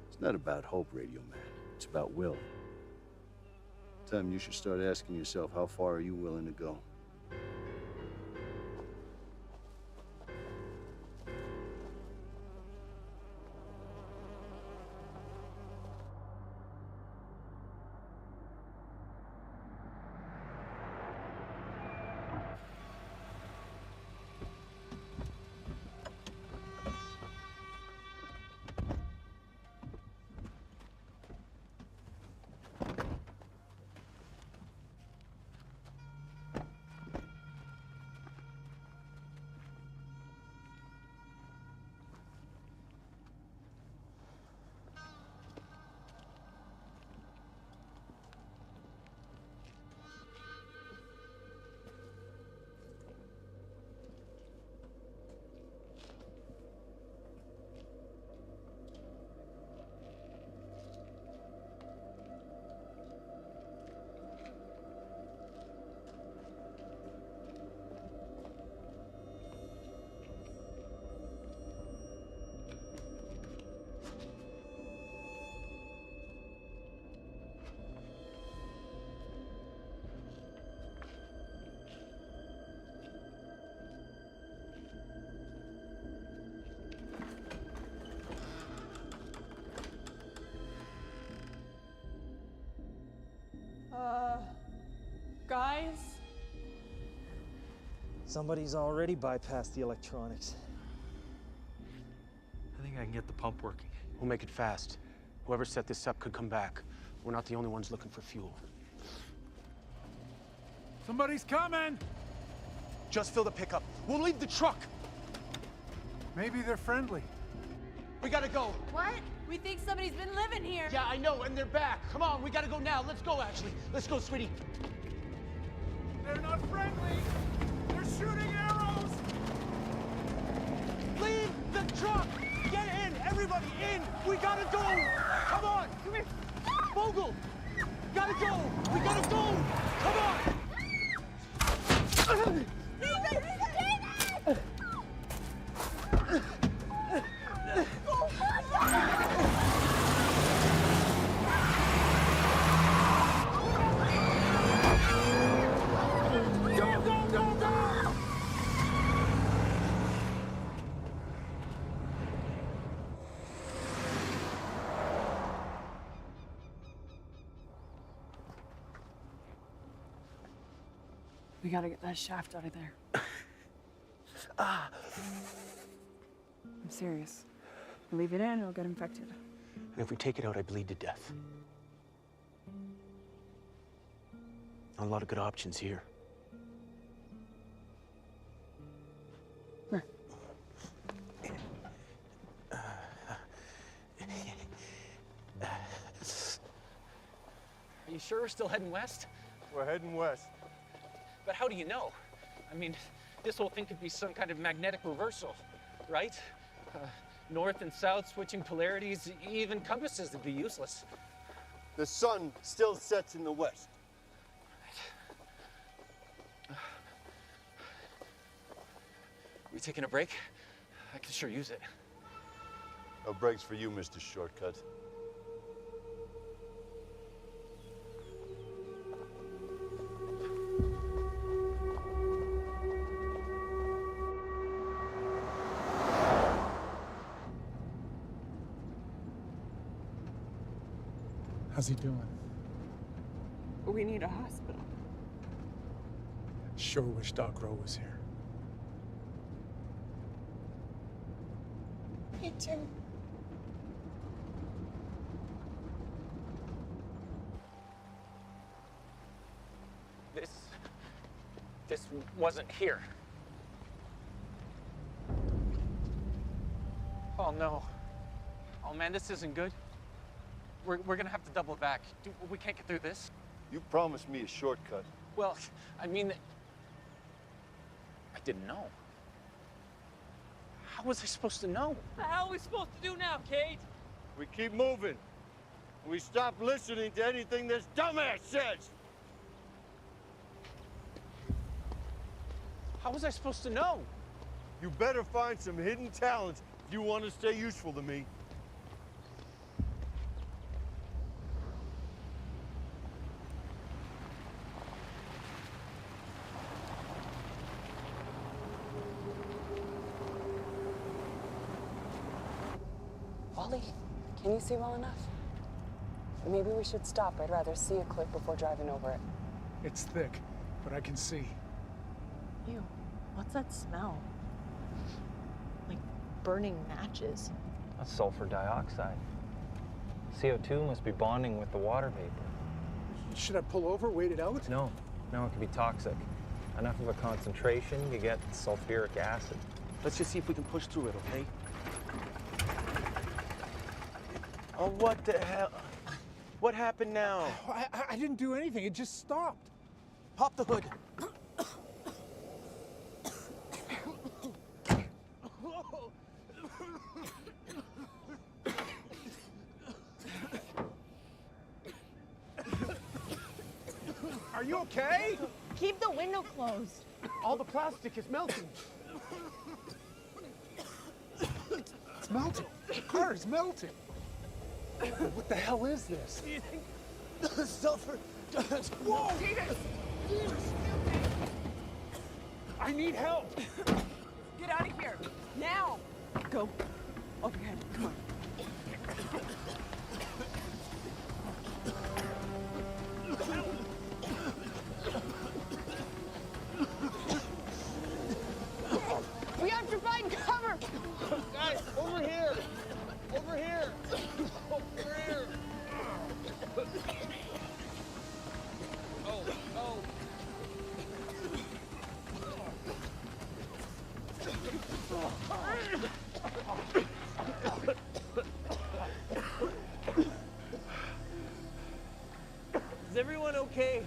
It's not about hope, Radio Man. It's about will. Time you should start asking yourself, how far are you willing to go? Guys? Somebody's already bypassed the electronics. I think I can get the pump working. We'll make it fast. Whoever set this up could come back. We're not the only ones looking for fuel. Somebody's coming! Just fill the pickup. We'll leave the truck! Maybe they're friendly. We gotta go. What? We think somebody's been living here. Yeah, I know, and they're back. Come on, we gotta go now. Let's go, Ashley. Let's go, sweetie. They're not friendly! They're shooting arrows! Leave the truck! Get in! Everybody in! We gotta go! Come on! Come here! Vogel! Gotta go! We gotta go! Come on! We gotta get that shaft out of there. Ah! I'm serious. You leave it in, it'll get infected. And if we take it out, I bleed to death. Not a lot of good options here. Here. Are you sure we're still heading west? We're heading west. But how do you know? I mean, this whole thing could be some kind of magnetic reversal, right? North and south, switching polarities, even compasses would be useless. The sun still sets in the west. We taking a break? I could sure use it. No breaks for you, Mr. Shortcut. How's he doing? We need a hospital. Sure wish Doc Rowe was here. Me too. This wasn't here. Oh no. Oh man, this isn't good. We're gonna have to double back. We can't get through this. You promised me a shortcut. Well, I mean, I didn't know. How was I supposed to know? What the hell are we supposed to do now, Kate? We keep moving. We stop listening to anything this dumbass says. How was I supposed to know? You better find some hidden talents if you want to stay useful to me. Ollie, can you see well enough? Maybe we should stop. I'd rather see a cliff before driving over it. It's thick, but I can see. Ew, what's that smell? Like burning matches. That's sulfur dioxide. CO2 must be bonding with the water vapor. Should I pull over, wait it out? No, it could be toxic. Enough of a concentration, you get sulfuric acid. Let's just see if we can push through it, okay? Oh, what the hell? What happened now? I didn't do anything. It just stopped. Pop the hood. Are you okay? Keep the window closed. All the plastic is melting. It's melting. The car is melting. What the hell is this? Sulfur. Whoa! Jesus! I need help. Get out of here, now! Go. Overhead, come on. Is everyone okay?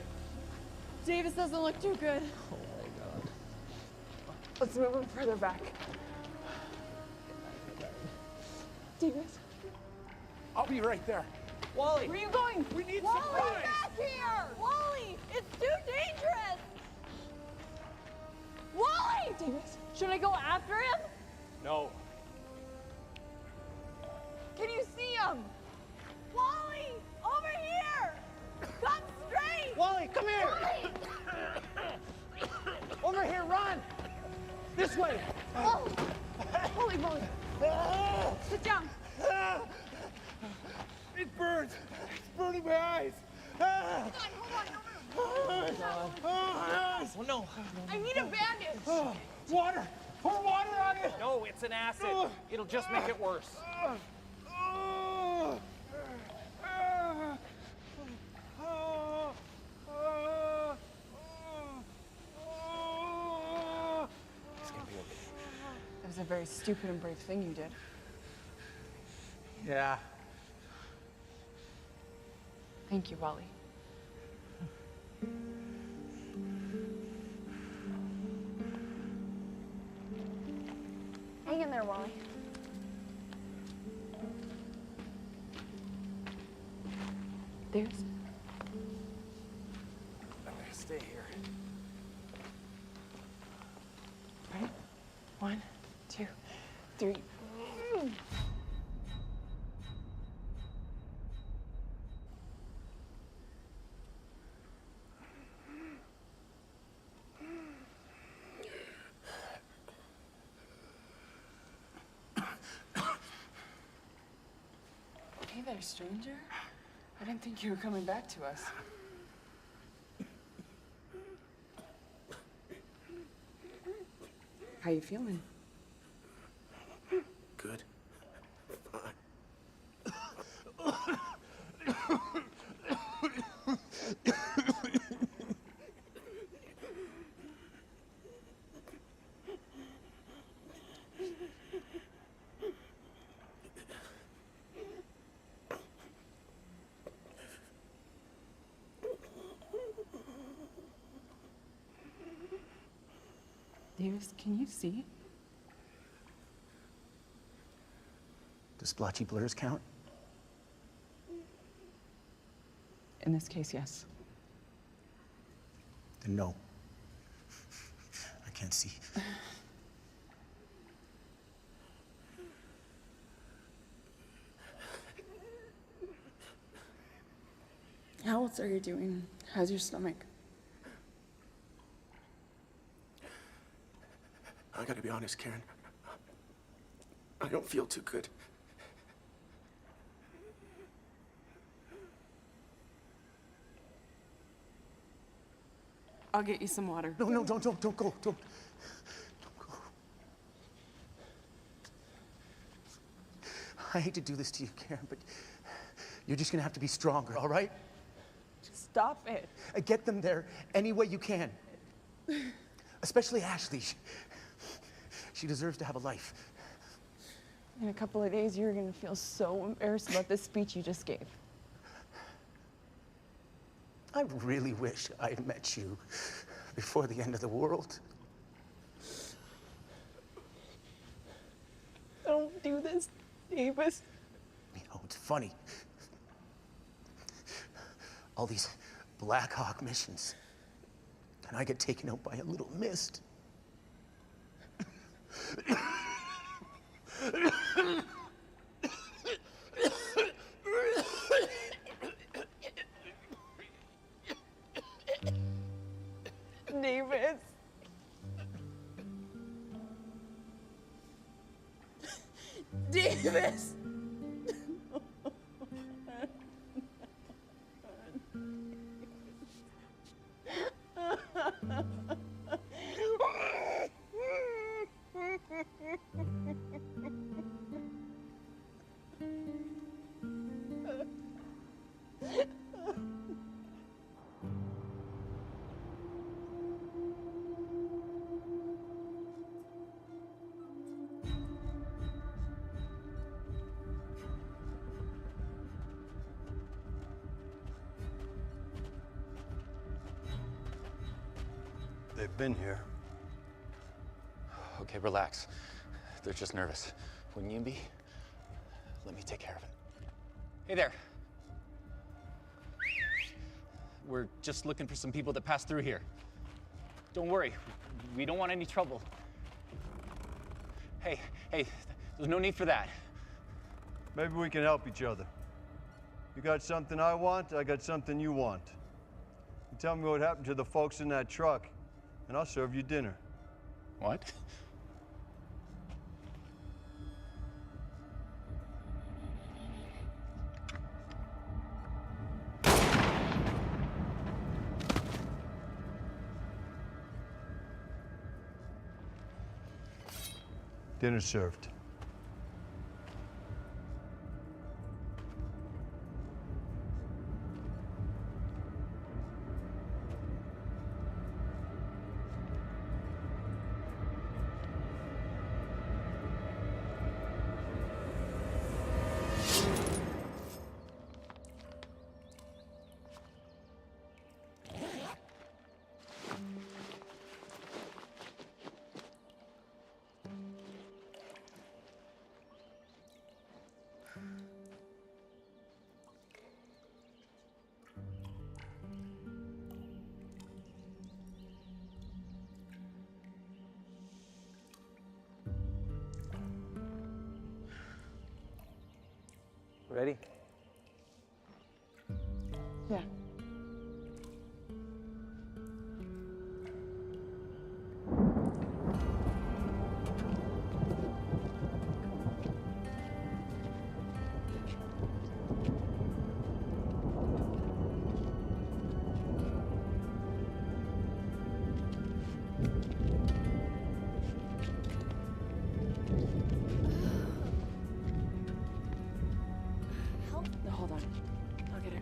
Davis doesn't look too good. Oh my god. Let's move him further back. Davis. I'll be right there. Wally! Where are you going? We need Wally, supplies! back here! Wally, it's too dangerous! Wally! Davis. Should I go after him? No. Can you see him? Wally, over here! Come straight! Wally, come here! Over here, run! This way! Oh! Holy moly! Sit down. It burns. It's burning my eyes. Hold on. Oh no! I need a bandage. Water! Pour water on it! No, it's an acid. It'll just make it worse. That was a very stupid and brave thing you did. Yeah. Thank you, Wally. Hang in there, Wally. There's. I'm gonna stay here. Ready? 1, 2, 3. Hey there, stranger. I didn't think you were coming back to us. How you feeling? Good. Davis, can you see? Does splotchy blurs count? In this case, yes. Then no. I can't see. How else are you doing? How's your stomach? I gotta be honest, Karen. I don't feel too good. I'll get you some water. No, don't go. Don't go. I hate to do this to you, Karen, but you're just gonna have to be stronger, all right? Stop it. Get them there any way you can. Especially Ashley. She deserves to have a life. In a couple of days, you're gonna feel so embarrassed about this speech you just gave. I really wish I had met you before the end of the world. Don't do this, Davis. You know, it's funny. All these Black Hawk missions, and I get taken out by a little mist. Davis. Davis. They've been here. Okay, relax. They're just nervous. Wouldn't you be? Let me take care of it. Hey there. We're just looking for some people that pass through here. Don't worry, we don't want any trouble. Hey, there's no need for that. Maybe we can help each other. You got something I want, I got something you want. You tell me what happened to the folks in that truck, and I'll serve you dinner. What? Dinner served. Ready? Yeah. No, hold on. I'll get her.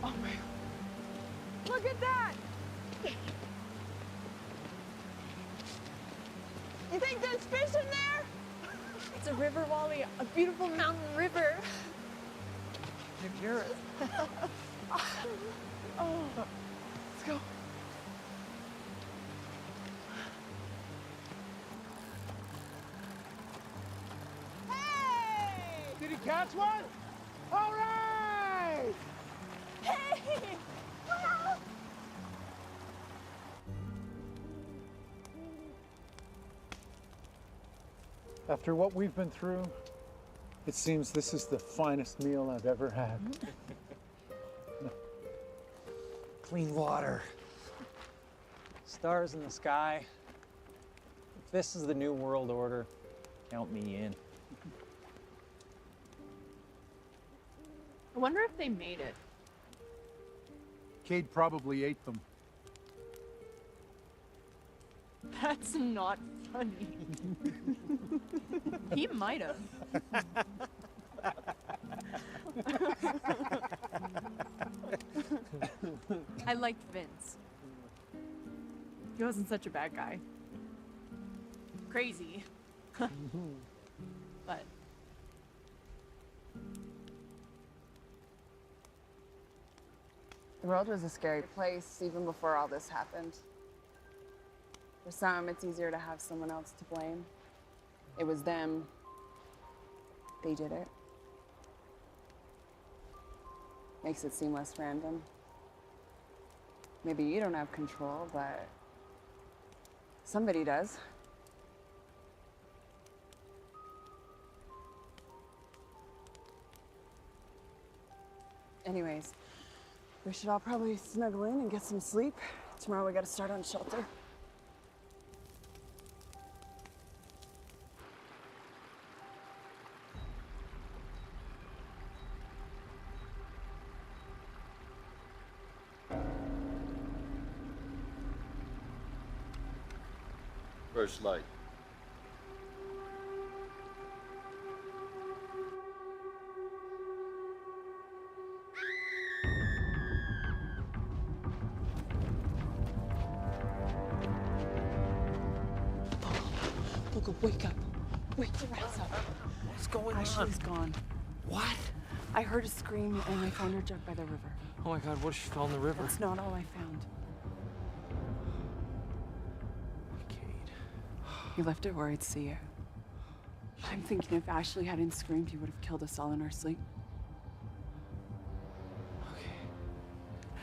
Oh my. Look at that! You think there's fish in there? It's a river, Wally, a beautiful mountain river. You're it. Oh, let's go. Did he catch one? All right! Hey! After what we've been through, it seems this is the finest meal I've ever had. Clean water. Stars in the sky. If this is the new world order, count me in. I wonder if they made it. Cade probably ate them. That's not funny. He might have. I liked Vince. He wasn't such a bad guy. Crazy. But The world was a scary place even before all this happened. For some, it's easier to have someone else to blame. It was them. They did it. Makes it seem less random. Maybe you don't have control, but somebody does. Anyways, we should all probably snuggle in and get some sleep. Tomorrow we gotta start on shelter. First light. Vogel, wake up. Wake your ass up. What's going on? Ashley's gone. What? I heard a scream and I found her jugged by the river. Oh my God, what if she fell in the river? That's not all I found. Cade. He left it where I'd see you. I'm thinking if Ashley hadn't screamed, he would have killed us all in our sleep.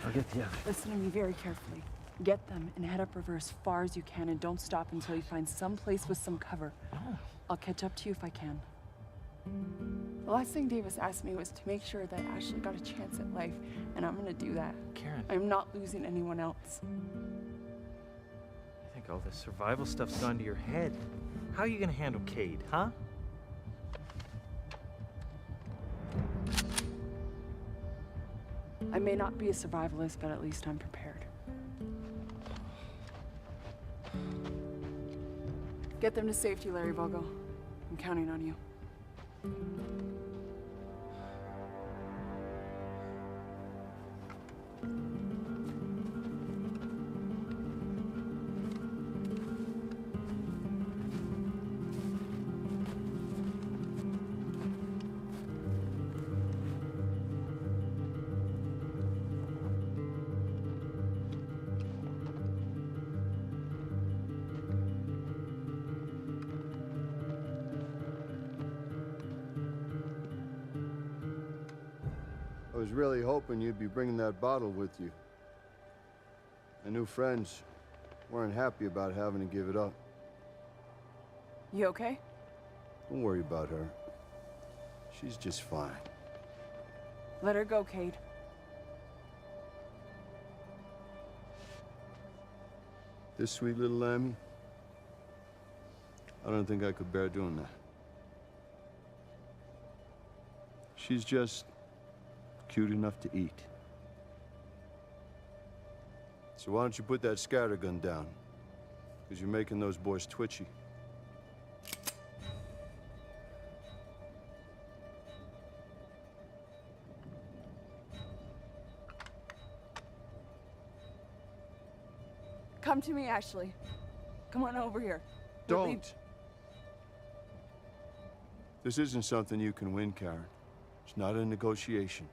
I'll get the others. Listen to me very carefully. Get them and head upriver as far as you can, and don't stop until you find some place with some cover. Oh. I'll catch up to you if I can. The last thing Davis asked me was to make sure that Ashley got a chance at life, and I'm gonna do that. Karen. I'm not losing anyone else. I think all this survival stuff's gone to your head. How are you gonna handle Cade, huh? I may not be a survivalist, but at least I'm prepared. Get them to safety, Larry Vogel. I'm counting on you. I was really hoping you'd be bringing that bottle with you. My new friends weren't happy about having to give it up. You okay? Don't worry about her. She's just fine. Let her go, Cade. This sweet little Lammy, I don't think I could bear doing that. She's just cute enough to eat. So why don't you put that scattergun down? Because you're making those boys twitchy. Come to me, Ashley. Come on over here. Don't! This isn't something you can win, Karen. It's not a negotiation.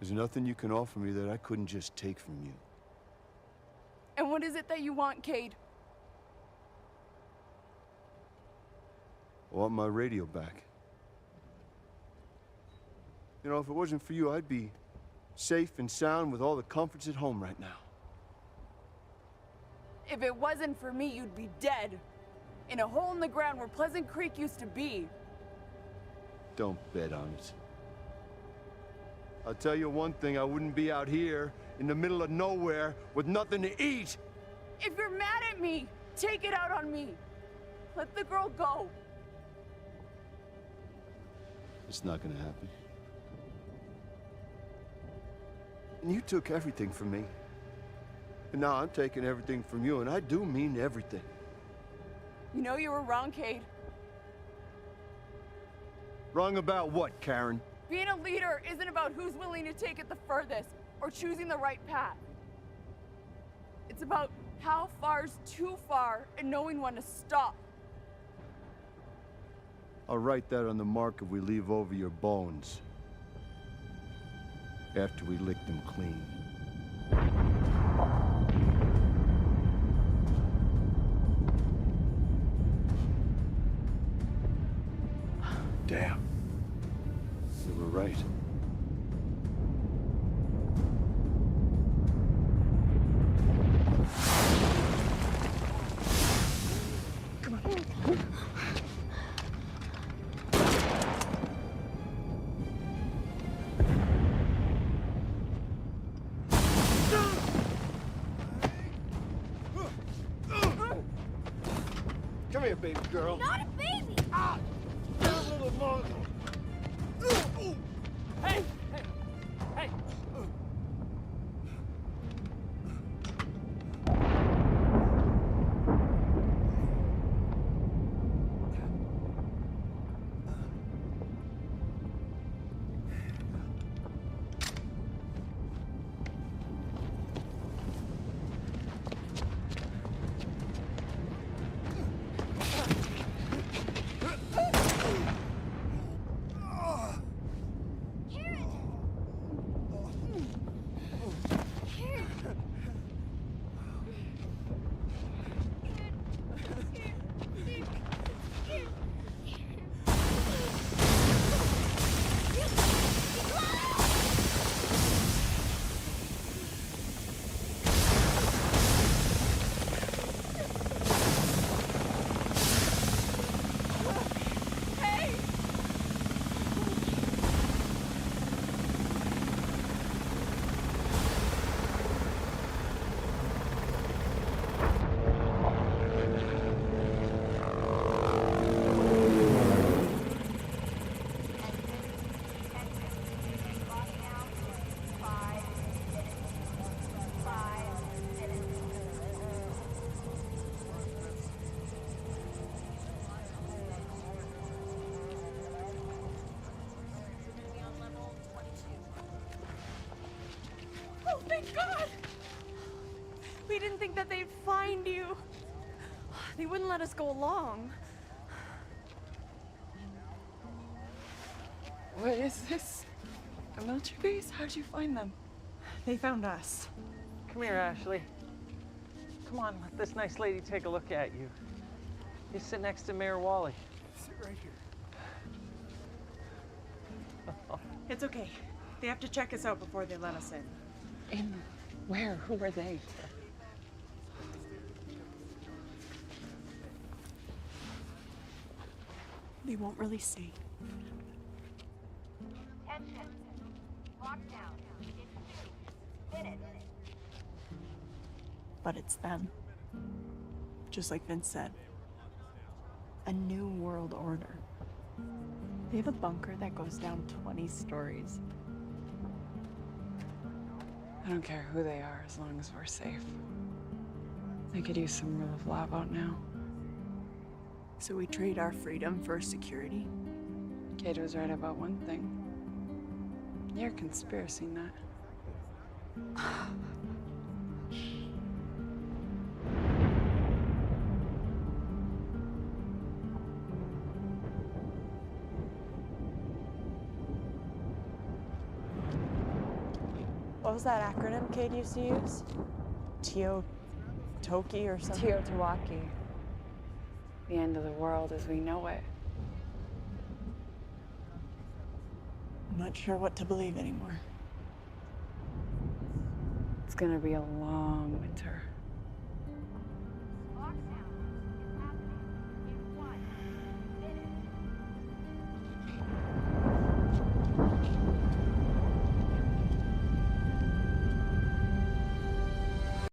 There's nothing you can offer me that I couldn't just take from you. And what is it that you want, Cade? I want my radio back. You know, if it wasn't for you, I'd be safe and sound with all the comforts at home right now. If it wasn't for me, you'd be dead. In a hole in the ground where Pleasant Creek used to be. Don't bet on it. I'll tell you one thing, I wouldn't be out here in the middle of nowhere with nothing to eat. If you're mad at me, take it out on me. Let the girl go. It's not gonna happen. And you took everything from me. And now I'm taking everything from you, and I do mean everything. You know you were wrong, Cade. Wrong about what, Karen? Being a leader isn't about who's willing to take it the furthest or choosing the right path. It's about how far's too far and knowing when to stop. I'll write that on the marker we leave over your bones. After we lick them clean. Damn. You were right. Come on. Come here, baby girl. Not a baby! Ah! You little monster. Hey! Hey! Hey! thank God! We didn't think that they'd find you. They wouldn't let us go along. What is this? A military base? How'd you find them? They found us. Come here, Ashley. Come on, let this nice lady take a look at you. You sit next to Mayor Wally. Sit right here. It's okay. They have to check us out before they let us in. In where? Who were they? They won't really say. Attention. Lockdown. In 2 minutes. But it's them. Just like Vince said. A new world order. They have a bunker that goes down 20 stories. I don't care who they are as long as we're safe. They could use some rule of law out now. So we trade our freedom for security? Kate was right about one thing. You're conspiracy nut. What was that acronym Kate used to use? Toki or something? Teotihuacan. The end of the world as we know it. I'm not sure what to believe anymore. It's gonna be a long winter.